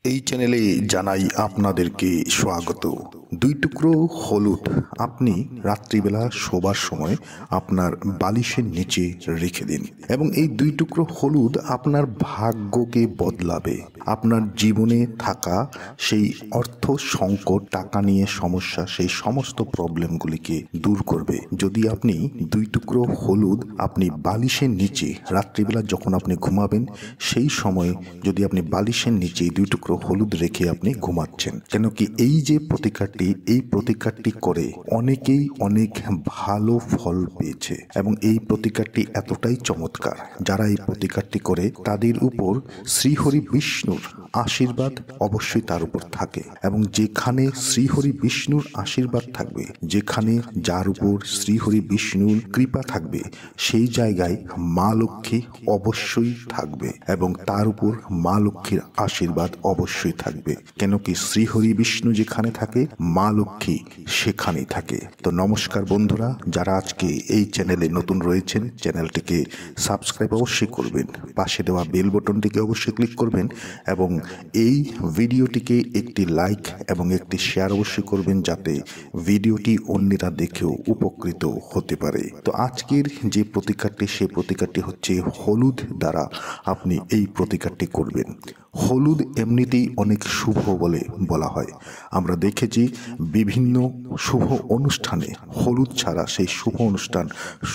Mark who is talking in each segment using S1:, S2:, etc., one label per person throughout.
S1: এই চ্যানেলে জানাই আপনাদেরকে স্বাগত। দুই টুকরো হলুদ আপনি রাত্রিবেলা শোবার সময় আপনার বালিশের নিচে রেখে দিন এবং এই দুই টুকরো হলুদ আপনার ভাগ্যকে বদলাবে। আপনার জীবনে থাকা সেই অর্থ সংকট, টাকা নিয়ে সমস্যা, সেই সমস্ত প্রবলেমগুলিকে দূর করবে। যদি আপনি দুই টুকরো হলুদ আপনি বালিশের নিচে রাত্রিবেলা যখন আপনি ঘুমাবেন সেই সময় যদি আপনি বালিশের নিচে দুই টুকরো হলুদ রেখে আপনি ঘুমাচ্ছেন, কেন কি এই যে প্রতিকারটি করে অনেকেই অনেক ভালো ফল পেয়েছে এবং এই প্রতিকারটি এতটাই চমৎকার, যারা এই প্রতিকারটি করে তাদের উপর শ্রীহরি বিষ্ণুর আশীর্বাদ অবশ্যই তার উপর থাকে এবং যেখানে শ্রীহরি বিষ্ণুর আশীর্বাদ থাকবে, যেখানে যার উপর শ্রীহরি বিষ্ণুর কৃপা থাকবে, সেই জায়গায় মা লক্ষ্মী অবশ্যই থাকবে এবং তার উপর মা লক্ষ্মীর আশীর্বাদ অবশ্যই থাকবে। কেন কি শ্রীহরি বিষ্ণু যেখানে থাকে মা লক্ষ্মী সেখানেই থাকে। তো নমস্কার বন্ধুরা, যারা আজকে এই চ্যানেলে নতুন রয়েছেন চ্যানেলটিকে সাবস্ক্রাইব অবশ্যই করবেন, পাশে দেওয়া বেল বাটনটিকে অবশ্যই ক্লিক করবেন এবং এই ভিডিওটিকে একটি লাইক এবং একটি শেয়ার অবশ্যই করবেন, যাতে ভিডিওটি অন্যরা দেখেও উপকৃত হতে পারে। তো আজকের যে প্রতিকারটি, সেই প্রতিকারটি হচ্ছে হলুদ দ্বারা আপনি এই প্রতিকারটি করবেন। হলুদ এমনিতেই অনেক শুভ বলে বলা হয়। আমরা দেখেছি বিভিন্ন শুভ অনুষ্ঠানে হলুদ ছাড়া সেই শুভ অনুষ্ঠান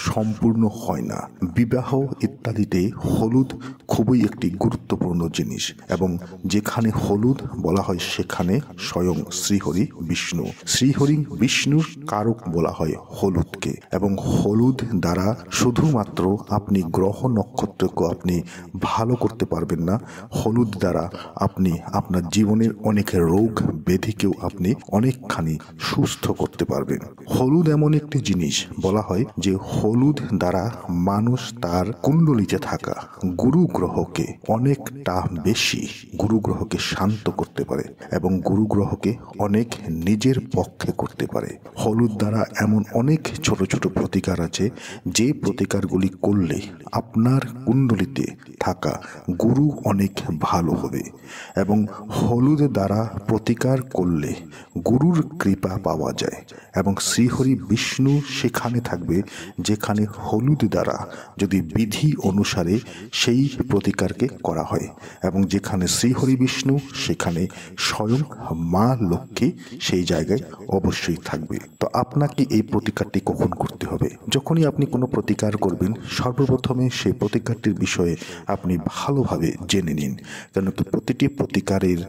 S1: সম্পূর্ণ হয় না। বিবাহ ইত্যাদিতে হলুদ খুবই একটি গুরুত্বপূর্ণ জিনিস এবং যেখানে হলুদ বলা হয় সেখানে স্বয়ং শ্রীহরি বিষ্ণুর কারক বলা হয় হলুদকে এবং হলুদ দ্বারা শুধুমাত্র আপনি গ্রহ নক্ষত্রকে আপনি ভালো করতে পারবেন না, হলুদ দ্বারা আপনি আপনার জীবনের অনেক রোগ ব্যাধিকেও আপনি অনেকখানি সুস্থ করতে পারবেন। হলুদ এমন একটি জিনিস বলা হয় যে হলুদ দ্বারা মানুষ তার কুণ্ডলিতে থাকা গুরু গ্রহকে অনেকটা বেশি গুরু গ্রহকে শান্ত করতে পারে এবং গুরু গ্রহকে অনেক নিজের পক্ষে করতে পারে। হলুদ দ্বারা এমন অনেক ছোট ছোট প্রতিকার আছে যে প্রতিকারগুলি করলে আপনার কুণ্ডলিতে থাকা গুরু অনেক ভালো হবে এবং হলুদ দ্বারা প্রতিকার করলে গুরুর কৃপা পাওয়া যায় এবং শ্রীহরি বিষ্ণু সেখানে থাকবে যেখানে হলুদ দ্বারা যদি বিধি অনুসারে সেই প্রতিকারকে করা হয় এবং যেখানে শ্রীহরি বিষ্ণু সেখানে স্বয়ং মা লক্ষ্মী সেই জায়গায় অবশ্যই থাকবে। তো আপনাকে এই প্রতিকারটি কখন করতে হবে? যখনই আপনি কোনো প্রতিকার করবেন সর্বপ্রথমে সেই প্রতিকারটির বিষয়ে আপনি ভালোভাবে জেনে নিন, কেন কি প্রতিটি প্রতিকারের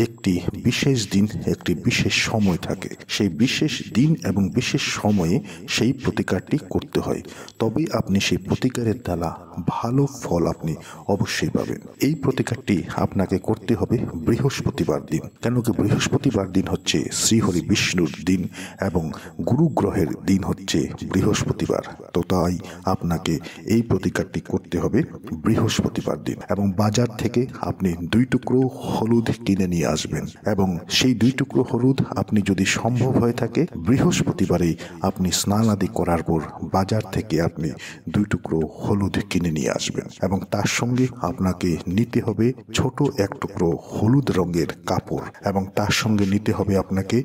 S1: একটি বিশেষ দিন, একটি বিশেষ সময় থাকে। সেই বিশেষ দিন এবং বিশেষ সময়ে সেই প্রতিকারটি করতে হয়, তবেই আপনি সেই প্রতিকারের দ্বারা ভালো ফল আপনি অবশ্যই পাবেন। এই প্রতিকারটি আপনাকে করতে হবে বৃহস্পতিবার দিন, কেন কি বৃহস্পতিবার দিন হচ্ছে শ্রীহরি বিষ্ণুর দিন এবং গুরু গ্রহের দিন হচ্ছে বৃহস্পতিবার। তো তাই আপনাকে এই প্রতিকারটি করতে হবে বৃহস্পতিবার দিন এবং বাজার থেকে আপনি দুই টুকরো হলুদ কিনে নিয়ে আসবেন এবং সেই দুই টুকরো হলুদ আপনি যদি সম্ভব হয়ে থাকে বৃহস্পতিবারে আপনি স্নান আদি করার পর বাজার থেকে আপনি দুই টুকরো হলুদ কিনে নিয়ে আসবেন এবং তার সঙ্গে আপনাকে নিতে হবে ছোট এক টুকরো হলুদ রঙের কাপড় এবং তার সঙ্গে নিতে হবে আপনাকে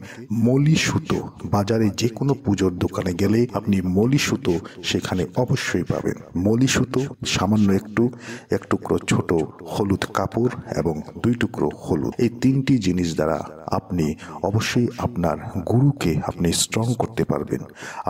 S1: মলি সুতো। বাজারে যে কোনো পুজোর দোকানে গেলে আপনি মলি সুতো সেখানে অবশ্যই পাবেন। মলি সুতো, সামান্য এক টুকরো ছোট হলুদ কাপড় এবং দুই টুকরো হলুদ, এই তিনটি জিনিস দ্বারা আপনি অবশ্যই আপনার গুরুকে আপনি স্ট্রং করতে পারবেন,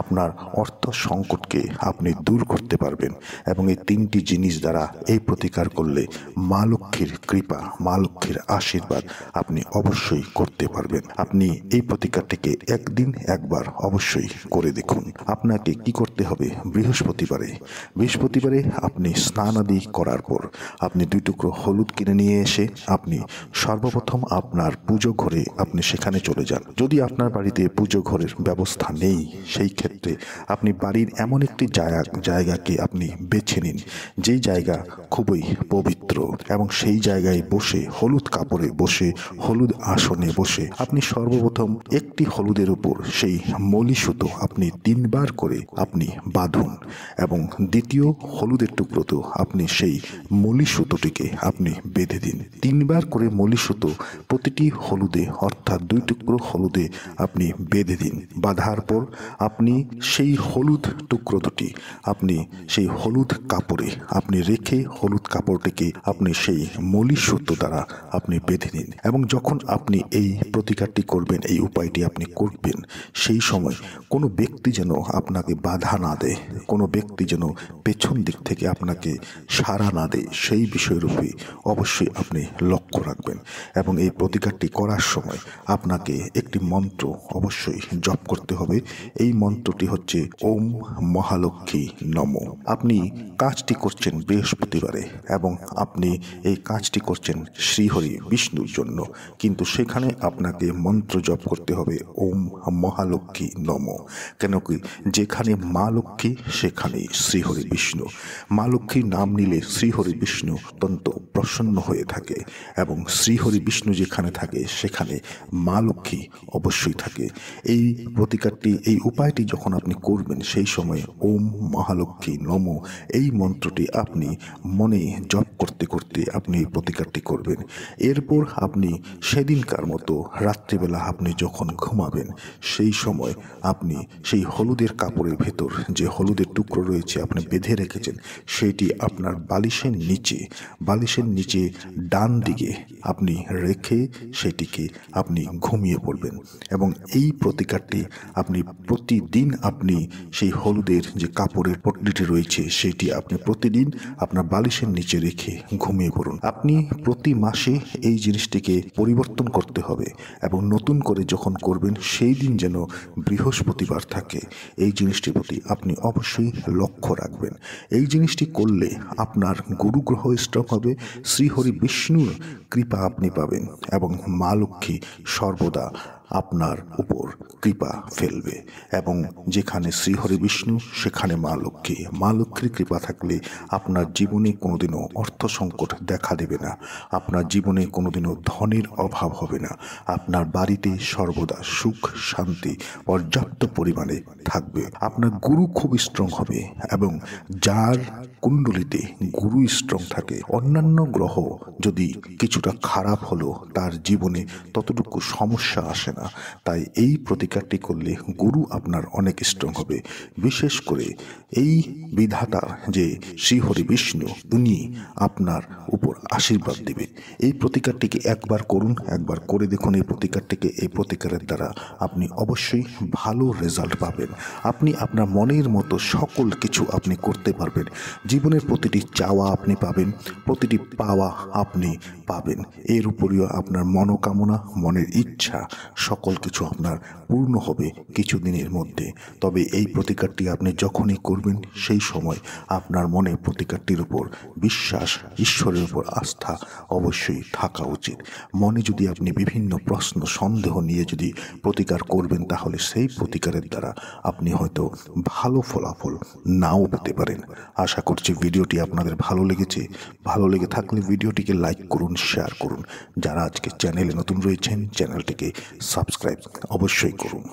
S1: আপনার অর্থ সংকটকে আপনি দূর করতে পারবেন এবং এই তিনটি জিনিস দ্বারা এই প্রতিকার করলে মা লক্ষ্মীর কৃপা, মা লক্ষ্মীর আশীর্বাদ আপনি অবশ্যই করতে পারবেন। আপনি এই প্রতিকারটিকে একদিন একবার অবশ্যই করে দেখুন। আপনাকে কি করতে হবে? বৃহস্পতিবারে আপনি স্নান আদি করার পর আপনি দুই টুকরো হলুদ কিনে নিয়ে এসে আপনি সর্বপ্রথম আপনার পুজো ঘরে আপনি সেখানে চলে যান। যদি আপনার বাড়িতে পুজো ঘরের ব্যবস্থা নেই সেই ক্ষেত্রে আপনি বাড়ির এমন একটি জায়গাকে আপনি বেছে নিন যেই জায়গা খুবই পবিত্র, এবং সেই জায়গায় বসে হলুদ কাপড়ে বসে হলুদ আসনে বসে আপনি সর্বপ্রথম একটি হলুদের উপর সেই মলি সুতো আপনি 3 বার করে আপনি বাঁধুন, এবং দ্বিতীয় হলুদের টুকরোতেও আপনি সেই মলি সুতোটিকে আপনি বেঁধে দিন। 3 বার করে মলি সুতো প্রতিটি হলুদে অর্থাৎ 2 টুকরো হলুদে আপনি বেঁধে দিন। বাঁধার পর আপনি সেই হলুদ টুকরো দুটি আপনি সেই হলুদ কাপড়ে আপনি রেখে হলুদ কাপড়টিকে আপনি সেই মলি সুতো দ্বারা আপনি বেঁধে নিন। এবং যখন আপনি এই প্রতিকারটি করবেন, এই উপায়টি আপনি করবেন, সেই সময় কোনো ব্যক্তি যেন আপনাকে বাধা না দেয়, কোনো ব্যক্তি যেন পেছন দিক থেকে আপনাকে সাড়া না দেয়, সেই বিষয়রূপে অবশ্যই আপনি লক্ষ্য রাখবেন। এবং এই প্রতিকারটি করার সময় আপনাকে একটি মন্ত্র অবশ্যই জপ করতে হবে। এই মন্ত্রটি হচ্ছে ওম মহালক্ষ্মী নমঃ। আপনি কাজটি করছেন বৃহস্পতিবারে এবং আপনি এই কাজটি করছেন শ্রীহরি বিষ্ণুর জন্য, কিন্তু সেখানে আপনাকে মন্ত্র জপ করতে হবে ওম মহালক্ষ্মী নমঃ। কেন কি, যেখানে মা লক্ষ্মী সেখানে শ্রীহরি বিষ্ণু। মা লক্ষ্মীর নাম নিলে শ্রীহরি বিষ্ণু অত্যন্ত প্রসন্ন হয়ে থাকে, এবং শ্রীহরি বিষ্ণু যেখানে থাকে সেখানে মা লক্ষ্মী অবশ্যই থাকে। এই প্রতিকারটি, এই উপায়টি যখন আপনি করবেন, সেই সময় ওম মহালক্ষ্মী নমঃ এই মন্ত্রটি আপনি মনে জপ করতে করতে আপনি এই প্রতিকারটি করবেন। এরপর আপনি সেদিনকার মতো রাত্রিবেলা আপনি যখন ঘুমাবেন, সেই সময় আপনি সেই হলুদের কাপড়ের ভেতর যে হলুদের টুকরো রয়েছে আপনি বেঁধে রেখেছেন, সেটি আপনার বালিশের নিচে ডান দিকে আপনি রেখে সেটিকে আপনি ঘুমিয়ে পড়বেন। এবং এই প্রতিকারটি আপনি প্রতিদিন আপনি সেই হলুদের যে কাপড়ের পটলিটি রয়েছে সেটি আপনি প্রতিদিন আপনার বালিশের নিচে রেখে ঘুমিয়ে পড়ুন। আপনি প্রতি মাসে এই জিনিসটিকে পরিবর্তন করতে হবে, এবং নতুন করে যখন করবেন সেই দিন যেন বৃহস্পতিবার থাকে। এই জিনিসটির প্রতি আপনি অবশ্যই লক্ষ্য রাখবেন। এই জিনিসটি করলে আপনার গুরু গ্রহ স্ট্রং হবে, শ্রীহরি বিষ্ণুর কৃপা আপনি পাবেন, এবং মা লক্ষ্মী সর্বদা আপনার উপর কৃপা ফেলবে। এবং যেখানে শ্রীহরি বিষ্ণু সেখানে মা লক্ষ্মীর কৃপা থাকলে আপনার জীবনে কোনোদিনও অর্থ সংকট দেখা দেবে না, আপনার জীবনে কোনোদিনও ধনের অভাব হবে না, আপনার বাড়িতে সর্বদা সুখ শান্তি পর্যাপ্ত পরিমাণে থাকবে। আপনার গুরু খুব স্ট্রং হবে, এবং যার কুণ্ডলিতে গুরু স্ট্রং থাকে, অন্যান্য গ্রহ যদি কিছুটা খারাপ হলো তার জীবনে ততটুকু সমস্যা আসে না। তাই এই প্রতিকারটি করলে গুরু আপনার অনেক স্ট্রং হবে। বিশেষ করে এই বিধাতার যে শ্রীহরি বিষ্ণু, উনি আপনার উপর আশীর্বাদ দেবে। এই প্রতিকারটিকে একবার করুন, একবার করে দেখুন এই প্রতিকারের দ্বারা আপনি অবশ্যই ভালো রেজাল্ট পাবেন। আপনি আপনার মনের মতো সকল কিছু আপনি করতে পারবেন। জীবনের প্রতিটি চাওয়া আপনি পাবেন, প্রতিটি পাওয়া আপনি পাবেন। এর উপরেও আপনার মনোকামনা, মনের ইচ্ছা সকল কিছু আপনার পূর্ণ হবে কিছুদিনের মধ্যে। তবে এই প্রতিকারটি আপনি যখনই করবেন, সেই সময় আপনার মনে প্রতিকারটির উপর বিশ্বাস, ঈশ্বরের উপর আস্থা অবশ্যই থাকা উচিত। মনে যদি আপনি বিভিন্ন প্রশ্ন সন্দেহ নিয়ে যদি প্রতিকার করবেন, তাহলে সেই প্রতিকারের দ্বারা আপনি হয়তো ভালো ফলাফল নাও পেতে পারেন। আশা করছি ভিডিওটি আপনাদের ভালো লেগেছে। ভালো লেগে থাকলে ভিডিওটিকে লাইক করুন, শেয়ার করুন। যারা আজকে চ্যানেলে নতুন রয়েছেন, চ্যানেলটিকে সাবস্ক্রাইব অবশ্যই করুন।